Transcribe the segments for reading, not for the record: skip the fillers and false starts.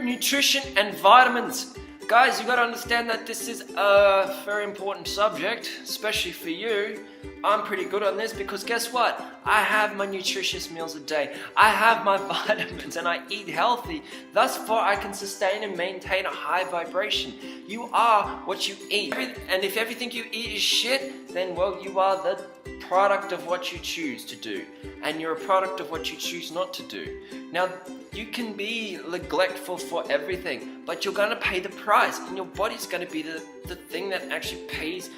nutrition and vitamins. Guys, you gotta understand that this is a very important subject, especially for you. I'm pretty good on this because guess what? I have my nutritious meals a day. I have my vitamins and I eat healthy. Thus far, I can sustain and maintain a high vibration. You are what you eat. And if everything you eat is shit, then well, you are the product of what you choose to do. And you're a product of what you choose not to do. Now, you can be neglectful for everything, but you're gonna pay the price, and your body's gonna be the thing that actually pays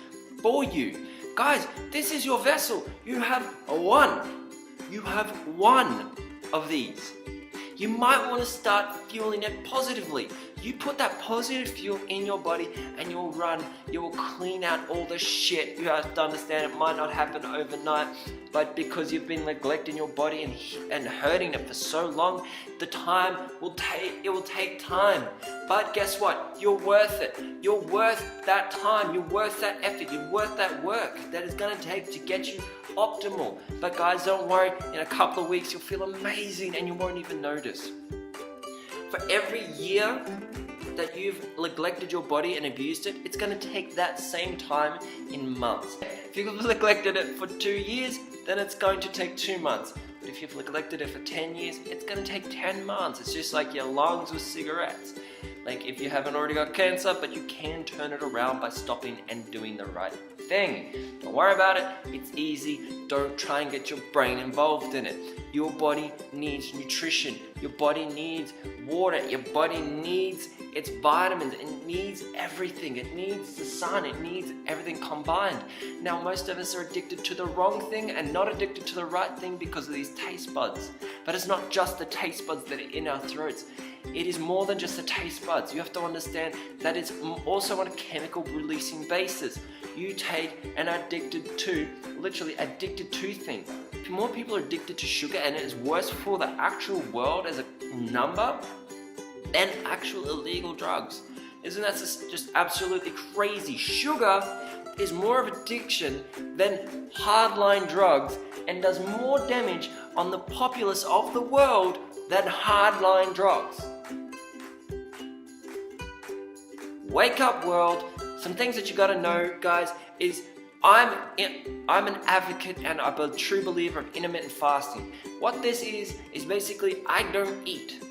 for you. Guys, this is your vessel. You have one. You have one of these. You might want to start fueling it positively. You put that positive fuel in your body and you'll run. You will clean out all the shit. You have to understand it might not happen overnight, but because you've been neglecting your body and hurting it for so long, it will take time. But guess what? You're worth it. You're worth that time. You're worth that effort. You're worth that work that it's going to take to get you optimal. But guys, don't worry. In a couple of weeks, you'll feel amazing and you won't even notice. For every year that you've neglected your body and abused it, it's going to take that same time in months. If you've neglected it for 2 years, then it's going to take 2 months. But if you've neglected it for 10 years, it's going to take 10 months. It's just like your lungs with cigarettes. Like if you haven't already got cancer, but you can turn it around by stopping and doing the right thing. Don't worry about it. It's easy. Don't try and get your brain involved in it. Your body needs nutrition. Your body needs water. Your body needs its vitamins. It needs everything. It needs the sun. It needs everything combined. Now, most of us are addicted to the wrong thing and not addicted to the right thing because of these taste buds. But it's not just the taste buds that are in our throats. It is more than just the taste buds. You have to understand that it's also on a chemical releasing basis. You take and are addicted to, literally addicted to things. More people are addicted to sugar, and it is worse for the actual world as a number than actual illegal drugs. Isn't that just absolutely crazy? Sugar is more of addiction than hardline drugs and does more damage on the populace of the world than hardline drugs. Wake up, world. Some things that you gotta know, guys, is I'm an advocate and I'm a true believer of intermittent fasting. What this is basically I don't eat.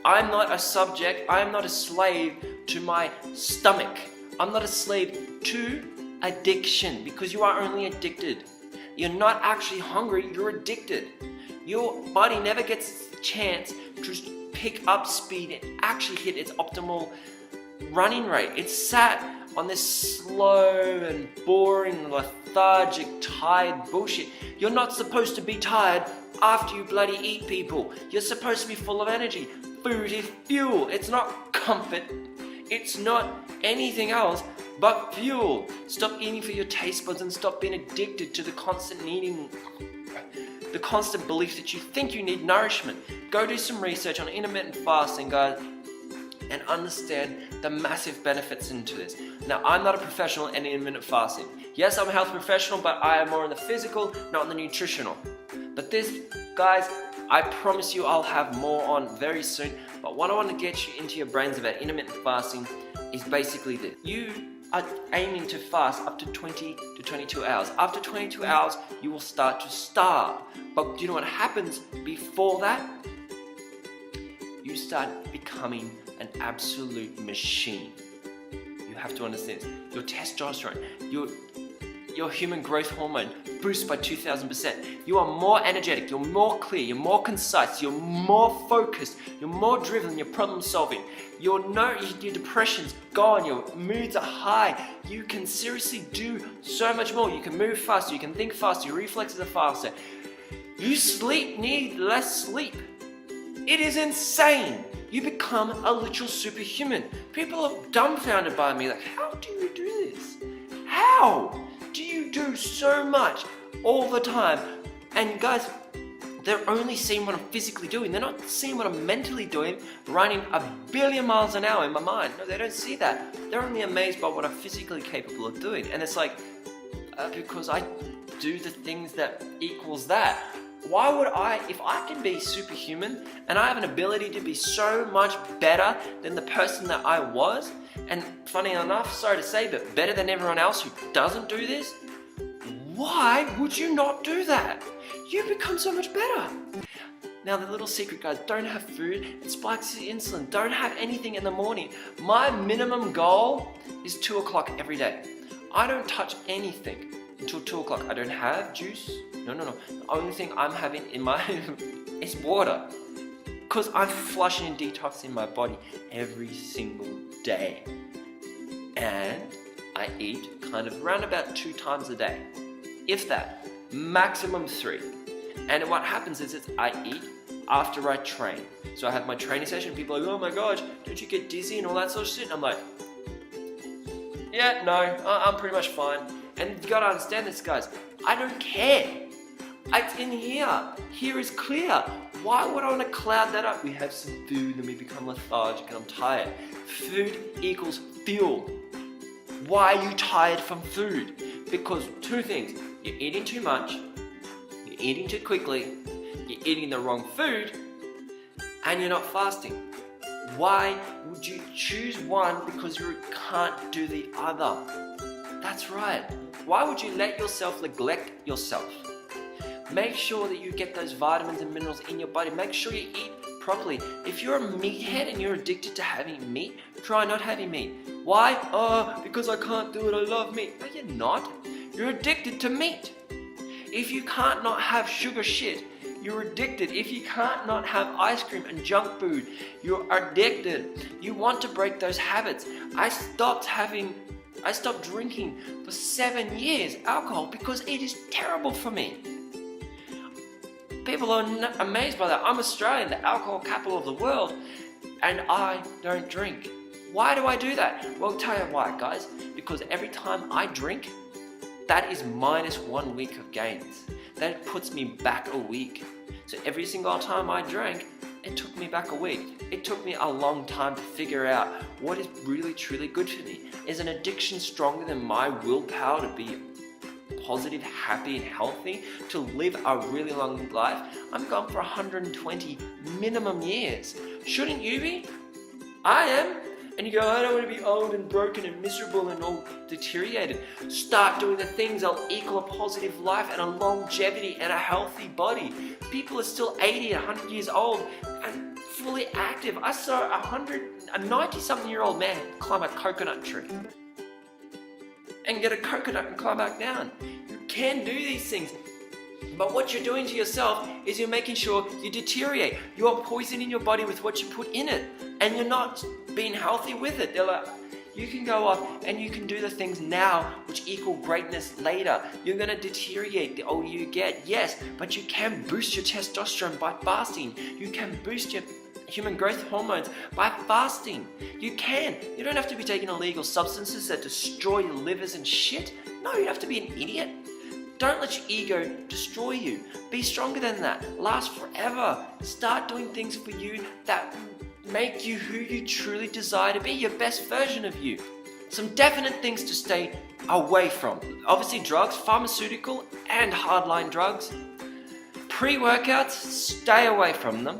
I'm not a subject, I'm not a slave to my stomach. I'm not a slave to addiction, because you are only addicted. You're not actually hungry, you're addicted. Your body never gets the chance to pick up speed and actually hit its optimal running rate. It's sat on this slow and boring, lethargic, tired bullshit. You're not supposed to be tired after you bloody eat, people. You're supposed to be full of energy. Food is fuel. It's not comfort. It's not anything else but fuel. Stop eating for your taste buds and stop being addicted to the constant needing, the constant belief that you think you need nourishment. Go do some research on intermittent fasting, guys, and understand the massive benefits into this. Now, I'm not a professional in intermittent fasting. Yes, I'm a health professional, but I am more in the physical, not in the nutritional. But this, guys, I promise you I'll have more on very soon. But what I want to get you into your brains about intermittent fasting is basically this. You are aiming to fast up to 20 to 22 hours. After 22 hours, you will start to starve. But do you know what happens before that? You start becoming an absolute machine. You have to understand this. Your testosterone, your human growth hormone boosts by 2,000%. You are more energetic, you're more clear, you're more concise, you're more focused, you're more driven, you're problem solving. Your depression's gone, your moods are high. You can seriously do so much more. You can move faster, you can think faster, your reflexes are faster. You need less sleep. It is insane. You become a literal superhuman. People are dumbfounded by me, like, how do you do this? How do you do so much all the time? And guys, they're only seeing what I'm physically doing. They're not seeing what I'm mentally doing, running 1 billion miles an hour in my mind. No, they don't see that. They're only amazed by what I'm physically capable of doing. And it's like, because I do the things that equals that. Why would I, if I can be superhuman and I have an ability to be so much better than the person that I was, and funny enough, sorry to say, but better than everyone else who doesn't do this, why would you not do that? You become so much better. Now the little secret, guys, don't have food, it spikes your insulin, don't have anything in the morning. My minimum goal is 2 o'clock every day. I don't touch anything until 2 o'clock. I don't have juice, no. The only thing I'm having in my is water. Because I'm flushing and detoxing my body every single day. And I eat kind of around about 2 times a day. If that, maximum 3. And what happens is I eat after I train. So I have my training session, people are like, oh my gosh, don't you get dizzy and all that sort of shit? And I'm like, yeah, no, I'm pretty much fine. And you gotta understand this, guys, I don't care. It's in here. Here is clear. Why would I want to cloud that up? We have some food and we become lethargic and I'm tired. Food equals fuel. Why are you tired from food? Because 2 things. You're eating too much, you're eating too quickly, you're eating the wrong food, and you're not fasting. Why would you choose one because you can't do the other? That's right. Why would you let yourself neglect yourself? Make sure that you get those vitamins and minerals in your body. Make sure you eat properly. If you're a meathead and you're addicted to having meat, try not having meat. Why? Oh, because I can't do it, I love meat. No, you're not. You're addicted to meat. If you can't not have sugar shit, you're addicted. If you can't not have ice cream and junk food, you're addicted. You want to break those habits. I stopped drinking for 7 years alcohol because it is terrible for me. People are amazed by that. I'm Australian, the alcohol capital of the world, and I don't drink. Why do I do that? Well, I'll tell you why, guys. Because every time I drink, that is minus 1 week of gains. That puts me back a week. So every single time I drank, it took me back a week. It took me a long time to figure out what is really truly good for me. Is an addiction stronger than my willpower to be positive, happy and healthy, to live a really long life? I'm going for 120 minimum years. Shouldn't you be? I am. And you go, I don't want to be old and broken and miserable and all deteriorated. Start doing the things that'll equal a positive life and a longevity and a healthy body. People are still 80, 100 years old and fully active. I saw a 90-something-year-old man climb a coconut tree and get a coconut and climb back down. You can do these things. But what you're doing to yourself is you're making sure you deteriorate. You're poisoning your body with what you put in it. And you're not being healthy with it. They're like, you can go off and you can do the things now which equal greatness later. You're going to deteriorate the older you get, yes, but you can boost your testosterone by fasting. You can boost your human growth hormones by fasting. You can. You don't have to be taking illegal substances that destroy your livers and shit. No, you don't have to be an idiot. Don't let your ego destroy you. Be stronger than that. Last forever. Start doing things for you that make you who you truly desire to be, your best version of you. Some definite things to stay away from. Obviously drugs, pharmaceutical and hardline drugs. Pre-workouts, stay away from them.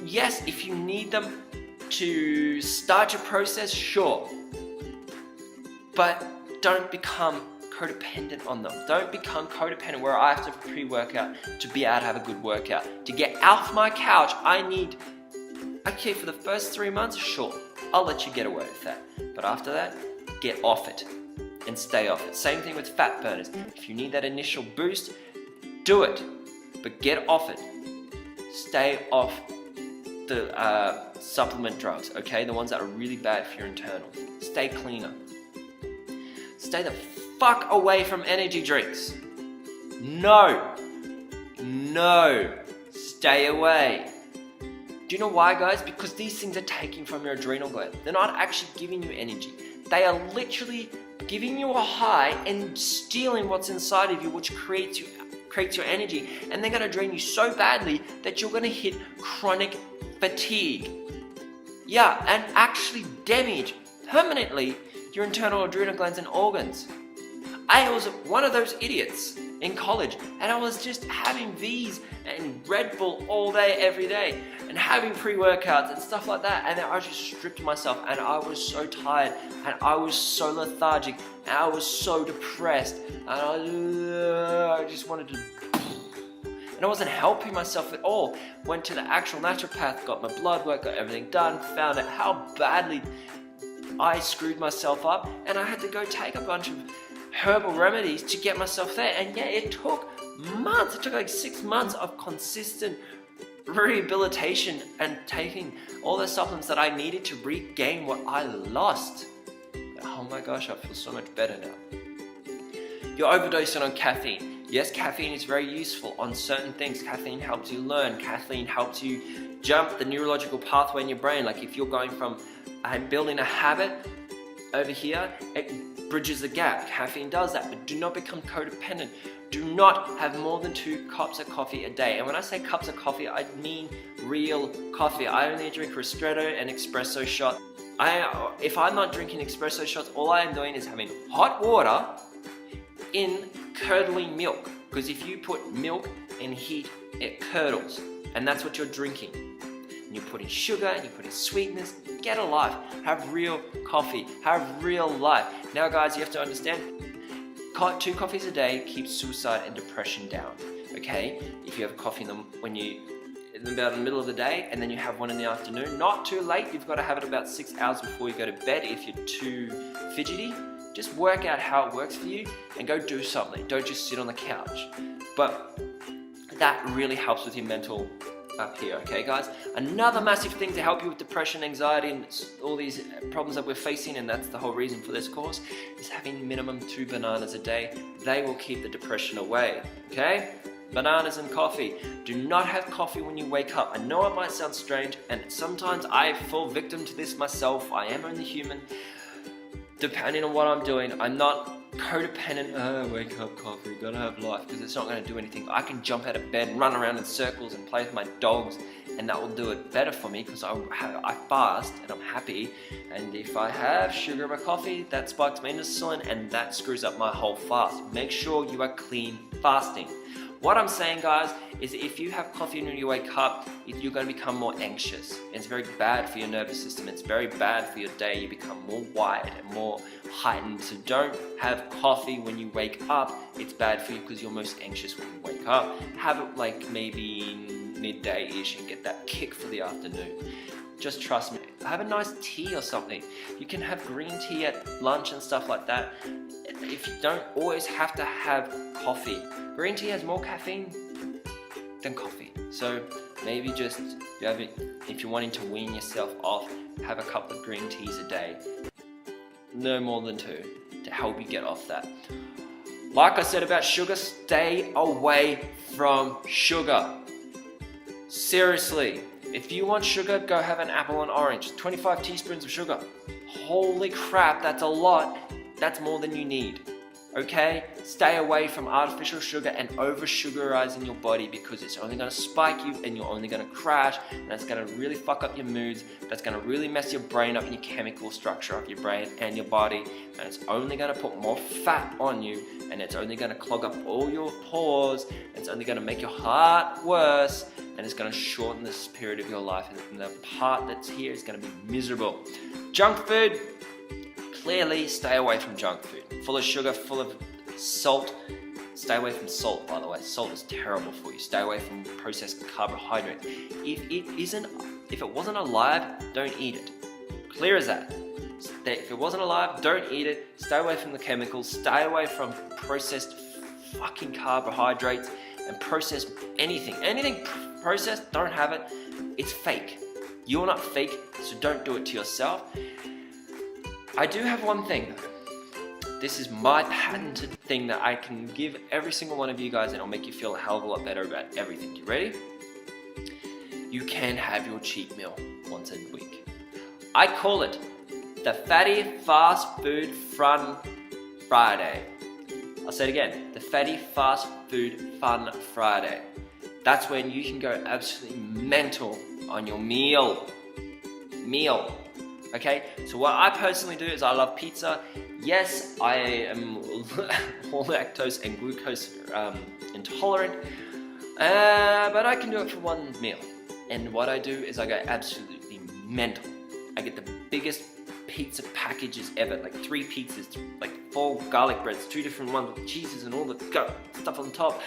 Yes, if you need them to start your process, sure. But don't become codependent on them. Don't become codependent where I have to pre-workout to be able to have a good workout. To get off my couch, okay, for the first 3 months, sure, I'll let you get away with that. But after that, get off it and stay off it. Same thing with fat burners. If you need that initial boost, do it, but get off it. Stay off the supplement drugs, okay? The ones that are really bad for your internals. Stay cleaner. Stay the fuck away from energy drinks. No. Stay away. Do you know why, guys? Because these things are taking from your adrenal gland. They're not actually giving you energy. They are literally giving you a high and stealing what's inside of you, which creates your energy. And they're going to drain you so badly that you're going to hit chronic fatigue. Yeah, and actually damage permanently your internal adrenal glands and organs. I was one of those idiots in college, and I was just having these and Red Bull all day, every day, and having pre-workouts and stuff like that, and then I just stripped myself, and I was so tired, and I was so lethargic, and I was so depressed, and I just wanted to, and I wasn't helping myself at all. Went to the actual naturopath, got my blood work, got everything done, found out how badly I screwed myself up, and I had to go take a bunch of herbal remedies to get myself there. And yeah, it took months. It took like 6 months of consistent rehabilitation and taking all the supplements that I needed to regain what I lost. Oh my gosh, I feel so much better now. You're overdosing on caffeine. Yes, caffeine is very useful on certain things. Caffeine helps you learn. Caffeine helps you jump the neurological pathway in your brain. Like if you're going from building a habit over here, it bridges the gap. Caffeine does that, but do not become codependent. Do not have more than 2 cups of coffee a day. And when I say cups of coffee, I mean real coffee. I only drink ristretto and espresso shot. If I'm not drinking espresso shots, all I am doing is having hot water in curdling milk. Because if you put milk in heat, it curdles. And that's what you're drinking. And you put in sugar, and you put in sweetness. Get a life. Have real coffee. Have real life. Now guys, you have to understand, 2 coffees a day keeps suicide and depression down. Okay? If you have coffee in about the middle of the day, and then you have one in the afternoon, not too late. You've got to have it about 6 hours before you go to bed if you're too fidgety. Just work out how it works for you and go do something. Don't just sit on the couch. But that really helps with your mental up here, okay guys? Another massive thing to help you with depression, anxiety, and all these problems that we're facing, and that's the whole reason for this course, is having minimum 2 bananas a day. They will keep the depression away, okay? Bananas and coffee. Do not have coffee when you wake up. I know it might sound strange, and sometimes I fall victim to this myself. I am only human. Depending on what I'm doing, I'm not codependent, wake up coffee, gotta have life, because it's not going to do anything. I can jump out of bed and run around in circles and play with my dogs, and that will do it better for me because I fast and I'm happy. And if I have sugar in my coffee, that spikes my insulin and that screws up my whole fast. Make sure you are clean fasting. What I'm saying, guys, is if you have coffee when you wake up, you're going to become more anxious. It's very bad for your nervous system. It's very bad for your day. You become more wired and more heightened. So don't have coffee when you wake up. It's bad for you because you're most anxious when you wake up. Have it like maybe midday-ish and get that kick for the afternoon. Just trust me. Have a nice tea or something. You can have green tea at lunch and stuff like that. If you don't always have to have coffee. Green tea has more caffeine than coffee. So maybe just, if you're wanting to wean yourself off, have a couple of green teas a day. No more than 2 to help you get off that. Like I said about sugar, stay away from sugar. Seriously. If you want sugar, go have an apple and orange. 25 teaspoons of sugar. Holy crap, that's a lot. That's more than you need. Okay? Stay away from artificial sugar and over-sugarizing your body because it's only going to spike you and you're only going to crash, and that's going to really fuck up your moods. That's going to really mess your brain up and your chemical structure of your brain and your body, and it's only going to put more fat on you, and it's only going to clog up all your pores, and it's only going to make your heart worse, and it's going to shorten the period of your life, and the part that's here is going to be miserable. Junk food, clearly stay away from junk food. Full of sugar, full of salt. Stay away from salt, by the way. Salt is terrible for you. Stay away from processed carbohydrates. If it wasn't alive, don't eat it. Clear as that. If it wasn't alive, don't eat it. Stay away from the chemicals. Stay away from processed fucking carbohydrates and processed anything. Anything processed, don't have it. It's fake. You're not fake, so don't do it to yourself. I do have one thing though. This is my patented thing that I can give every single one of you guys, and it'll make you feel a hell of a lot better about everything. You ready? You can have your cheat meal once a week. I call it the Fatty Fast Food Fun Friday. I'll say it again. The Fatty Fast Food Fun Friday. That's when you can go absolutely mental on your meal. Okay, so what I personally do is I love pizza, Yes, I am lactose and glucose intolerant, but I can do it for one meal. And what I do is I go absolutely mental. I get the biggest pizza packages ever, like 3 pizzas, like 4 garlic breads, 2 different ones with cheeses and all the stuff on top,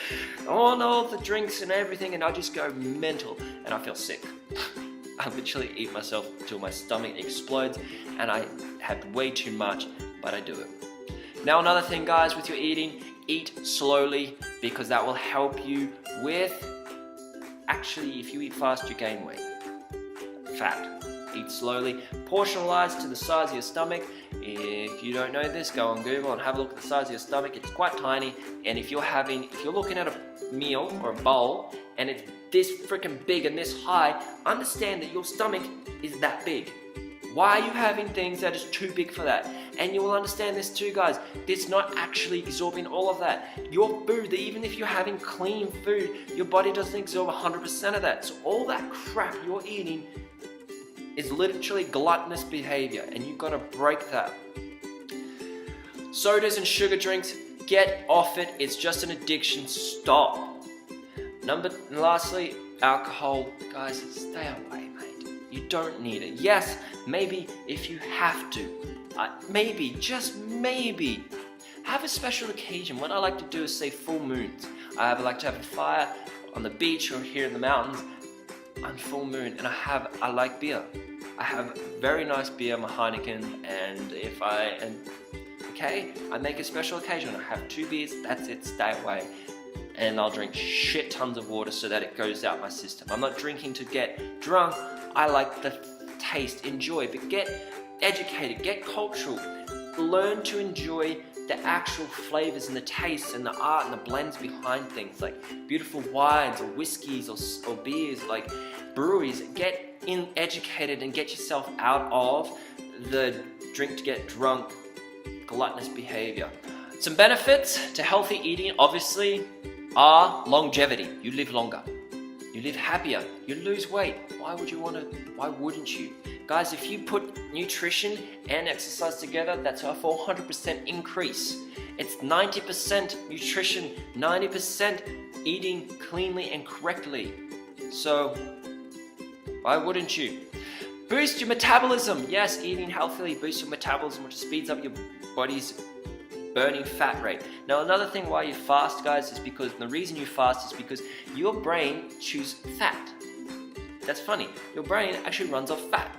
all the drinks and everything, and I just go mental and I feel sick. I literally eat myself till my stomach explodes and I have way too much, but I do it. Now another thing, guys, with your eating, eat slowly, because that will help you with, actually, if you eat fast, you gain weight. Fact. Eat slowly, portionalize to the size of your stomach. If you don't know this, go on Google and have a look at the size of your stomach. It's quite tiny, and if you're looking at a meal or a bowl and it's this freaking big and this high, understand that your stomach is that big. Why are you having things that is too big for that? And you will understand this too, guys. It's not actually absorbing all of that. Your food, even if you're having clean food, your body doesn't absorb 100% of that. So all that crap you're eating is literally gluttonous behavior, and you've got to break that. Sodas and sugar drinks, get off it. It's just an addiction. Stop. Lastly, alcohol. Guys, stay away, mate. You don't need it. Yes, maybe if you have to. Maybe, just maybe. Have a special occasion. What I like to do is say full moons. I like to have a fire on the beach or here in the mountains on full moon, and I like beer. I have very nice beer, my Heineken, and I make a special occasion. I have 2 beers, that's it, stay away. And I'll drink shit tons of water so that it goes out my system. I'm not drinking to get drunk, I like the taste, enjoy, but get educated, get cultural. Learn to enjoy the actual flavors and the tastes and the art and the blends behind things, like beautiful wines or whiskeys or beers, like breweries. Get educated and get yourself out of the drink to get drunk, gluttonous behavior. Some benefits to healthy eating, obviously, are longevity. You live longer. You live happier. You lose weight. Why wouldn't you? Guys, if you put nutrition and exercise together, that's a 400% increase. It's 90% nutrition, 90% eating cleanly and correctly. So, why wouldn't you? Boost your metabolism. Yes, eating healthily boosts your metabolism, which speeds up your body's burning fat rate. Now, another thing why you fast, guys, is because the reason you fast is because your brain chews fat. That's funny. Your brain actually runs off fat.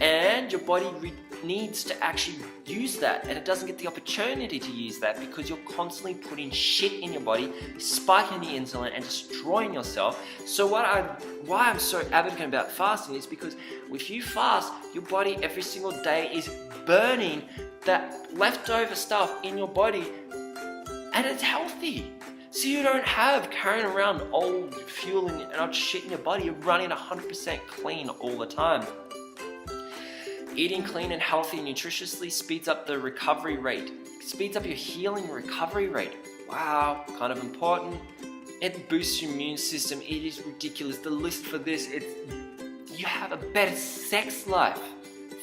And your body needs to actually use that, and it doesn't get the opportunity to use that because you're constantly putting shit in your body, spiking the insulin and destroying yourself. So why I'm so advocate about fasting is because if you fast, your body every single day is burning that leftover stuff in your body, and it's healthy. So you don't have carrying around old fuel and old shit in your body. You're running 100% clean all the time. Eating clean and healthy nutritiously speeds up the recovery rate. Speeds up your healing recovery rate. Wow, kind of important. It boosts your immune system. It is ridiculous. The list for this, you have a better sex life.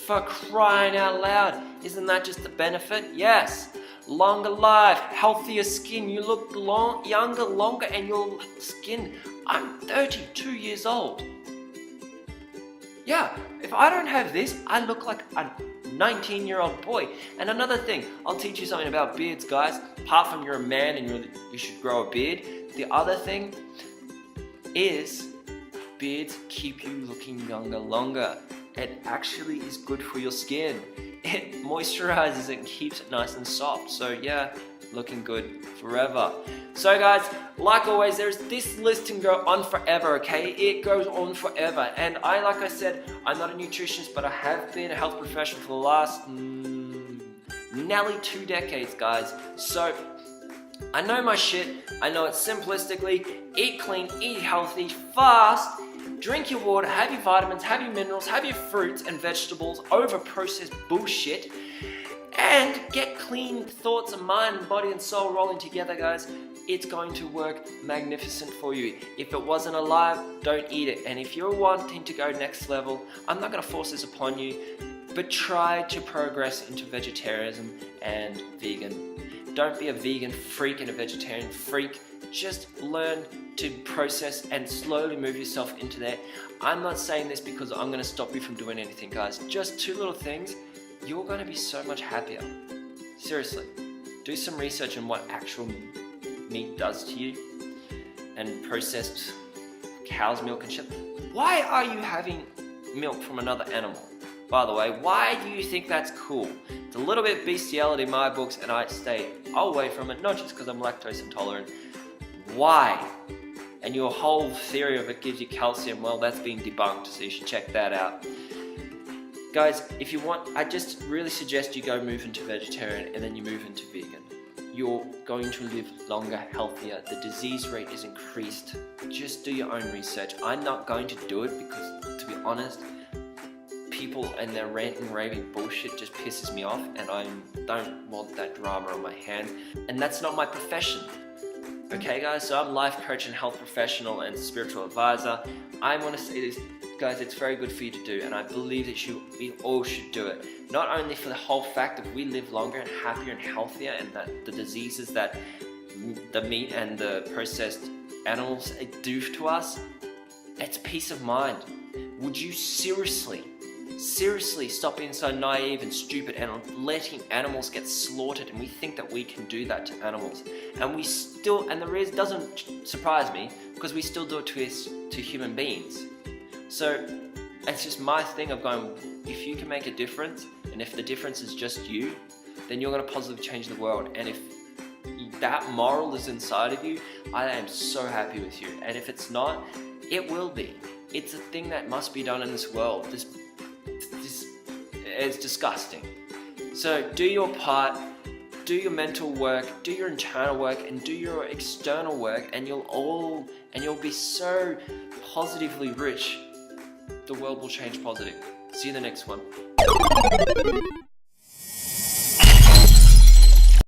For crying out loud. Isn't that just a benefit? Yes. Longer life, healthier skin. You look younger, longer, and your skin. I'm 32 years old. Yeah, if I don't have this, I look like a 19-year-old boy. And another thing, I'll teach you something about beards, guys. Apart from you're a man and you should grow a beard, the other thing is beards keep you looking younger longer. It actually is good for your skin. It moisturizes it and keeps it nice and soft. So yeah, looking good forever. So guys, like always, this list can go on forever, okay? It goes on forever. And like I said, I'm not a nutritionist, but I have been a health professional for the last nearly 2 decades, guys. So I know my shit. I know it simplistically. Eat clean, eat healthy, fast, drink your water, have your vitamins, have your minerals, have your fruits and vegetables over processed bullshit. And get clean thoughts of mind, body and soul rolling together, guys. It's going to work magnificent for you. If it wasn't alive, don't eat it. And if you're wanting to go next level, I'm not going to force this upon you. but try to progress into vegetarianism and vegan. Don't be a vegan freak and a vegetarian freak. Just learn to process and slowly move yourself into there. I'm not saying this because I'm going to stop you from doing anything, guys. Just 2 little things, you're going to be so much happier. Seriously, do some research on what actual meat does to you and processed cow's milk and shit. Why are you having milk from another animal? By the way, why do you think that's cool? It's a little bit bestiality in my books, and I stay away from it, not just because I'm lactose intolerant. Why? And your whole theory of it gives you calcium, well, that's been debunked, so you should check that out. Guys, if you want, I just really suggest you go move into vegetarian and then you move into vegan. You're going to live longer, healthier. The disease rate is increased. Just do your own research. I'm not going to do it because, to be honest, people and their ranting, raving bullshit just pisses me off, and I don't want that drama on my hands. And that's not my profession. Okay, guys, so I'm a life coach and health professional and spiritual advisor. I want to say this, guys, it's very good for you to do, and I believe that we all should do it. Not only for the whole fact that we live longer and happier and healthier, and that the diseases that the meat and the processed animals do to us, it's peace of mind. Would you seriously stop being so naive and stupid and letting animals get slaughtered? And we think that we can do that to animals, and we still, and the reason doesn't surprise me, because we still do it to human beings. So it's just my thing of going, if you can make a difference, and if the difference is just you, then you're going to positively change the world. And if that moral is inside of you, I am so happy with you. And if it's not, it will be. It's a thing that must be done in this world. This is disgusting. So do your part, do your mental work, do your internal work, and do your external work, and you'll be so positively rich. The world will change positive. See you in the next one.